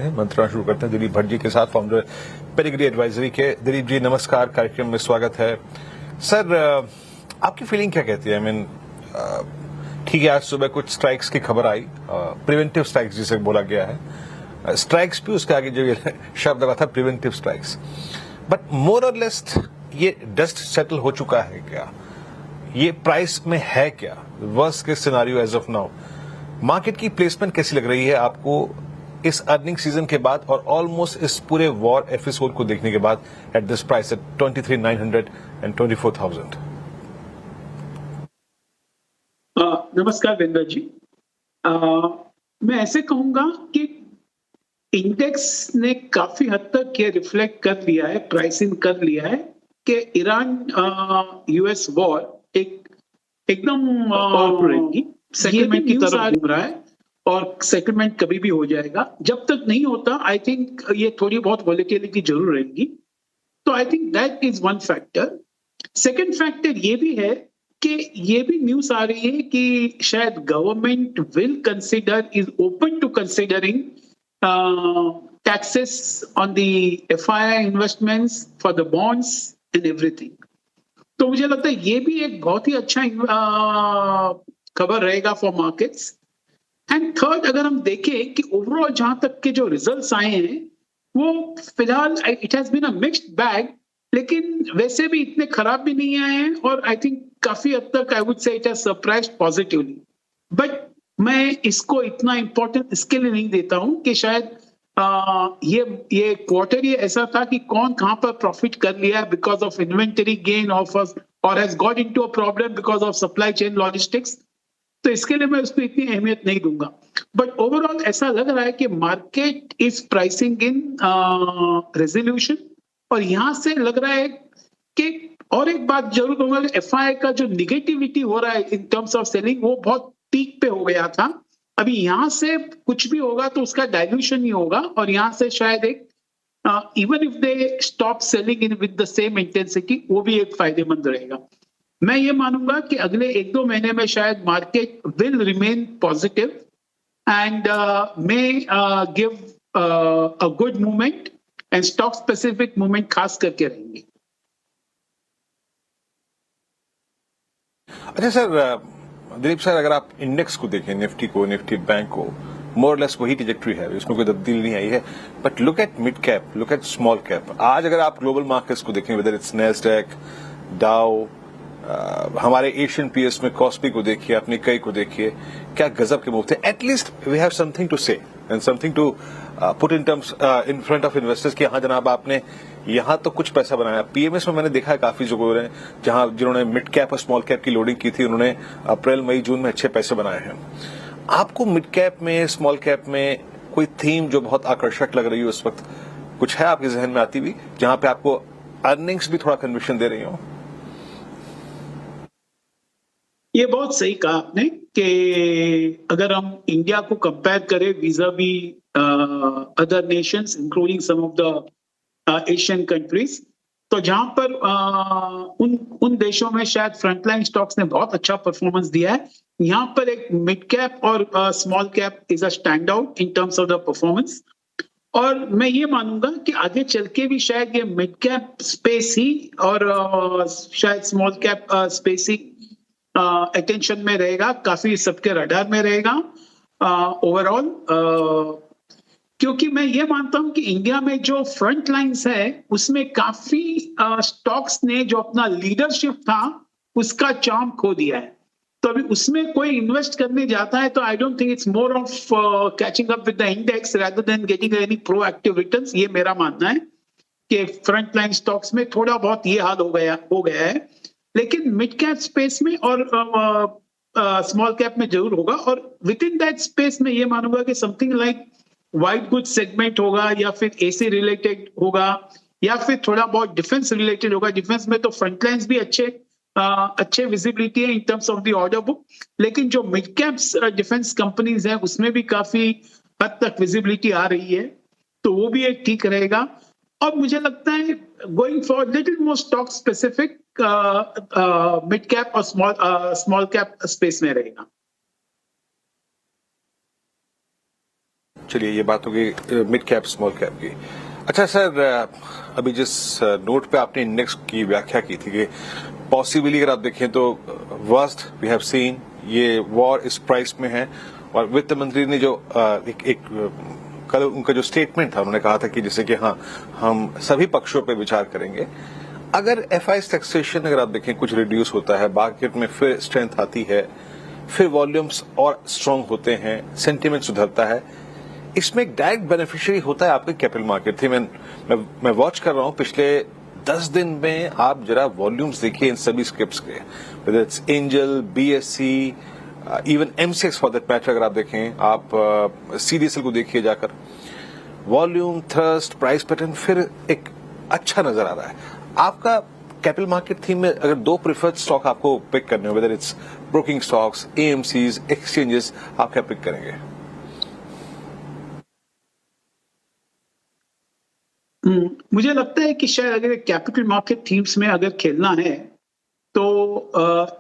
हैं मंत्रणा शुरू करते हैं दिलीप भट्ट जी के साथ, फाउंडर पेडिग्री एडवाइजरी के। दिलीप जी नमस्कार, कार्यक्रम में स्वागत है। सर आपकी फीलिंग क्या कहती है? आई मीन ठीक है, आज सुबह कुछ स्ट्राइक्स की खबर आई, प्रिवेंटिव स्ट्राइक्स जिसे बोला गया है, स्ट्राइक्स भी उसके आगे जो ये शब्द लगा था प्रिवेंटिव स्ट्राइक्स, बट मोर और लेस ये डस्ट सेटल हो चुका है क्या? ये प्राइस में है क्या? Worst case scenario as of now, market की प्लेसमेंट कैसी लग रही है आपको इस अर्निंग सीजन के बाद और ऑलमोस्ट इस पूरे वॉर एपिसोड को देखने के बाद at this price at 23,900 and 24,000? नमस्कार विंदर जी। मैं ऐसे कहूंगा कि इंडेक्स ने काफी हद तक ये रिफ्लेक्ट कर लिया है, प्राइसिंग कर लिया है कि ईरान यूएस वॉर एकदम सेटलमेंट की तरफ घूम रहा है और सेटलमेंट कभी भी हो जाएगा। जब तक नहीं होता आई थिंक ये थोड़ी बहुत वॉलेटिलिटी जरूर रहेगी। तो I think that is one factor. Second factor ये भी है कि ये भी न्यूज आ रही है कि शायद government will consider, is open to considering taxes on the FII investments for the bonds and everything. तो मुझे लगता है ये भी एक बहुत ही अच्छा खबर रहेगा फॉर मार्केट्स। एंड थर्ड, अगर हम देखें कि ओवरऑल जहां तक के जो रिजल्ट्स आए हैं वो फिलहाल it has been a mixed bag, लेकिन वैसे भी इतने खराब भी नहीं आए हैं और आई थिंक काफी हद तक I would say it has surprised positively. But मैं इसको इतना इंपॉर्टेंट इसके लिए नहीं देता हूं कि शायद ये क्वार्टर ये ऐसा था कि कौन कहां पर प्रॉफिट कर लिया है बिकॉज ऑफ इन्वेंटरी गेन और has got into a problem because of supply chain logistics. तो इसके लिए मैं उसको इतनी अहमियत नहीं दूंगा। बट ओवरऑल ऐसा लग रहा है कि market is pricing in resolution और यहां से लग रहा है कि, और एक बात जरूर कहूंगा, एफआईआई का जो निगेटिविटी हो रहा है इन टर्म्स ऑफ सेलिंग वो बहुत पीक पे हो गया था। अभी यहां से कुछ भी होगा तो उसका डाइल्यूशन ही होगा और यहां से शायद एक even if they stop selling in with the same intensity, वो भी एक फायदेमंद रहेगा। मैं ये मानूंगा कि अगले 1-2 महीने में शायद market will remain positive and may give a good movement and stock specific movement खास करके रहेंगे। अच्छा सर, दिलीप सर, अगर आप इंडेक्स को देखें, निफ्टी को, निफ्टी बैंक को, मोर लेस वही ट्रैजेक्टरी है, इसमें कोई तब्दीली नहीं आई है। But look at mid cap, look at small cap. आज अगर आप ग्लोबल मार्केट्स को देखें, वेदर इट्स नैस्डैक, डाउ, हमारे एशियन पीएस में कॉस्पी को देखिए, अपनी कई को देखिए, क्या गजब के मूव थे। At least we have something to say and something to put in terms in front of investors कि हाँ जनाब आपने यहां तो कुछ पैसा बनाया। पीएमएस में मैंने देखा है काफी जगहों ने जहां जिन्होंने मिड कैप और स्मॉल कैप की लोडिंग की थी, उन्होंने अप्रैल मई जून में अच्छे पैसे बनाए हैं। आपको मिड कैप में, स्मॉल कैप में कोई थीम जो बहुत आकर्षक लग रही हो इस वक्त, कुछ है आपके जहन में आती हुई जहां पे आपको अर्निंग्स भी थोड़ा कन्विक्शन दे रही हो? ये बहुत सही कहा आपने कि अगर हम इंडिया को कंपेयर करें vis-a-vis other nations including some of the Asian countries, तो जहां पर उन देशों में शायद फ्रंटलाइन स्टॉक्स ने बहुत अच्छा परफॉर्मेंस दिया है, यहाँ पर एक मिड कैप और small cap is a stand out in terms of the performance. और मैं ये मानूंगा कि आगे चल के भी शायद ये मिड कैप स्पेस ही और शायद स्मॉल कैप स्पेस ही अटेंशन में रहेगा, काफी सबके रडार में रहेगा ओवरऑल। क्योंकि मैं ये मानता हूं कि इंडिया में जो फ्रंट लाइंस है उसमें काफी स्टॉक्स ने जो अपना लीडरशिप था उसका चार्म खो दिया है। तो अभी उसमें कोई इन्वेस्ट करने जाता है तो I don't think it's more of catching up with the index rather than getting any proactive returns. ये मेरा मानना है कि फ्रंट लाइन स्टॉक्स में थोड़ा बहुत ये हाल हो गया है, लेकिन मिड कैप स्पेस में और स्मॉल कैप में जरूर होगा। और विद इन दैट स्पेस में ये मानूंगा कि something like white goods segment होगा या फिर एसी रिलेटेड होगा या फिर थोड़ा बहुत डिफेंस रिलेटेड होगा। डिफेंस में तो फ्रंट लाइन्स भी अच्छे विजिबिलिटी है in terms of the order book, लेकिन जो मिड कैप्स डिफेंस कंपनीज हैं उसमें भी काफी हद तक विजिबिलिटी आ रही है, तो वो भी एक ठीक रहेगा। और मुझे लगता है going for little more stock specific mid cap और स्मॉल कैप स्पेस में रहेगा। चलिए ये बात हो गई मिड कैप स्मॉल कैप की। अच्छा सर, अभी जिस नोट पे आपने इंडेक्स की व्याख्या की थी कि पॉसिबली अगर आप देखें तो वर्स्ट वी हैव सीन, ये वॉर इस प्राइस में है, और वित्त मंत्री ने जो कल उनका जो स्टेटमेंट था उन्होंने कहा था कि जैसे कि हाँ हम सभी पक्षों पे विचार करेंगे। अगर एफआईएस टैक्सेशन अगर आप देखें कुछ रिड्यूस होता है, मार्केट में फिर स्ट्रेंथ आती है, फिर वॉल्यूम्स और स्ट्रांग होते हैं, सेंटिमेंट सुधरता है, इसमें एक डायरेक्ट बेनिफिशियरी होता है आपके कैपिटल मार्केट थी। मैं वॉच कर रहा हूं पिछले 10 दिन में, आप जरा वॉल्यूम्स देखिए इन सभी स्क्रिप्ट्स के, whether it's angel, BSc, even MCX for that matter. अगर आप देखें, आप सीडीएसएल को देखिए जाकर, वॉल्यूम, थ्रस्ट, प्राइस पैटर्न फिर एक अच्छा नजर आ रहा है। आपका कैपिटल मार्केट थीम में अगर दो प्रिफर्ड स्टॉक आपको पिक करने हो, whether it's broking stocks, AMCs, exchanges, आप क्या पिक करेंगे? मुझे लगता है कि शायद अगर कैपिटल मार्केट थीम्स में अगर खेलना है तो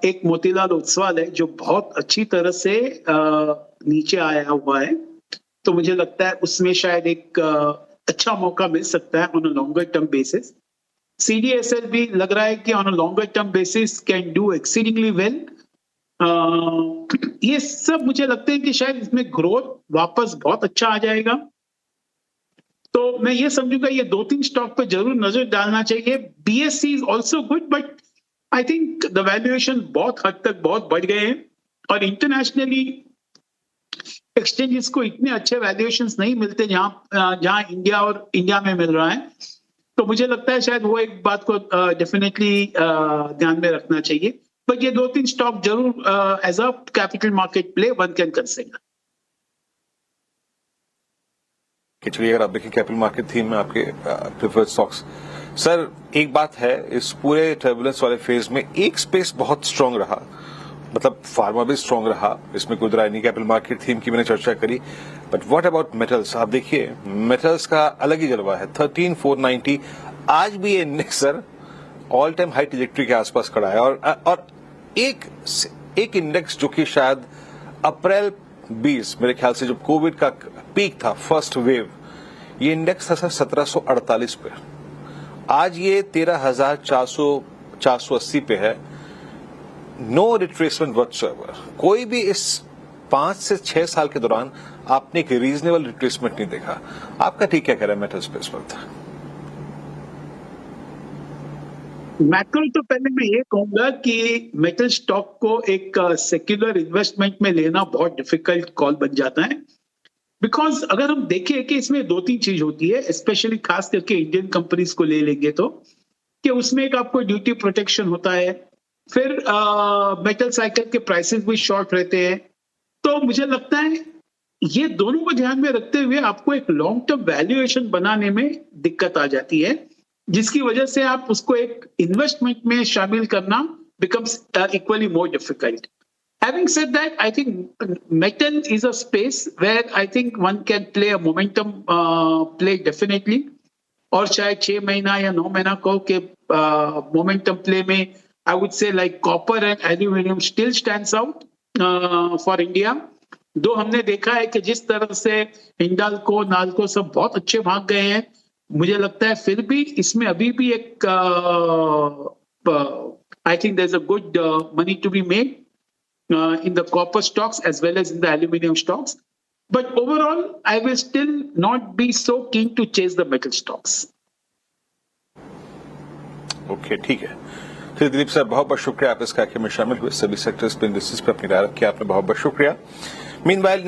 एक मोतीलाल ओसवाल है जो बहुत अच्छी तरह से नीचे आया हुआ है, तो मुझे लगता है उसमें शायद एक अच्छा मौका मिल सकता है on a longer term basis. CDSL भी लग रहा है कि on a longer term basis can do exceedingly well. ये सब मुझे लगता है कि शायद इसमें ग्रोथ वापस बहुत अच्छा आ जाएगा, तो मैं ये समझूंगा ये 2-3 स्टॉक पे जरूर नजर डालना चाहिए। BSc is also good, but I think the valuation बहुत हद तक बहुत बढ़ गए हैं, और इंटरनेशनली एक्सचेंजेस को इतने अच्छे वैल्यूएशंस नहीं मिलते जहां इंडिया में मिल रहा है। तो मुझे लगता है शायद वो एक बात को डेफिनेटली ध्यान में रखना चाहिए, बट ये 2-3 स्टॉक जरूर as a capital market play one can consider. चलिए अगर आप देखें कैपिटल मार्केट थीम में आपके प्रिफर्ड स्टॉक्स, सर एक बात है, इस पूरे टर्बुलेंस वाले फेज में एक स्पेस बहुत स्ट्रांग रहा, मतलब फार्मा भी स्ट्रांग रहा, इसमें कोई राय नहीं। कैपिटल मार्केट थीम की मैंने चर्चा करी, बट व्हाट अबाउट मेटल्स? आप देखिए मेटल्स का अलग ही जलवा है। 13,490 आज भी ये index sir all time high trajectory के आसपास खड़ा है, और एक इंडेक्स जो कि शायद अप्रैल 20 मेरे ख्याल से जब कोविड का पीक था, फर्स्ट वेव, ये इंडेक्स था सर 1748 पे, आज ये 13,480 पे है। No retracement whatsoever. कोई भी इस 5 से 6 साल के दौरान आपने एक रीजनेबल रिट्रेसमेंट नहीं देखा। आपका ठीक क्या कह रहा है मेटल स्पेस पर? मैक्रो तो पहले मैं ये कहूंगा कि मेटल स्टॉक को एक सेक्युलर इन्वेस्टमेंट में लेना बहुत डिफिकल्ट कॉल बन जाता है, बिकॉज अगर हम देखें कि इसमें 2-3 चीज होती है, स्पेशली खास करके इंडियन कंपनीज को ले लेंगे तो, कि उसमें एक आपको ड्यूटी प्रोटेक्शन होता है, फिर मेटल साइकिल के प्राइसेस भी शॉर्ट रहते हैं। तो मुझे लगता है ये दोनों को ध्यान में रखते हुए आपको एक लॉन्ग टर्म वैल्यूएशन बनाने में दिक्कत आ जाती है, जिसकी वजह से आप उसको एक इन्वेस्टमेंट में शामिल करना becomes equally more difficult. Having said that, I think metal is a space where I think one can play a momentum play definitely. और शायद 6 महीना या 9 महीना कहो कि momentum play में I would say like copper and aluminum still stands out for India. दो हमने देखा है कि जिस तरह से हिंडाल्को, नाल्को सब बहुत अच्छे भाग गए हैं, मुझे लगता है फिर भी इसमें अभी भी एक I think there's a good money to be made in the copper stocks as well as in the aluminum stocks. But overall, I will still not be so keen to chase the metal stocks. Okay, ठीक है। फिर Dilip sir बहुत बहुत शुक्रिया, आप इस कार्यक्रम में शामिल हुए, सभी सेक्टर्स पे इंडस्ट्रीज पे अपनी राय रखी आपने, बहुत बहुत शुक्रिया। मीनवाइल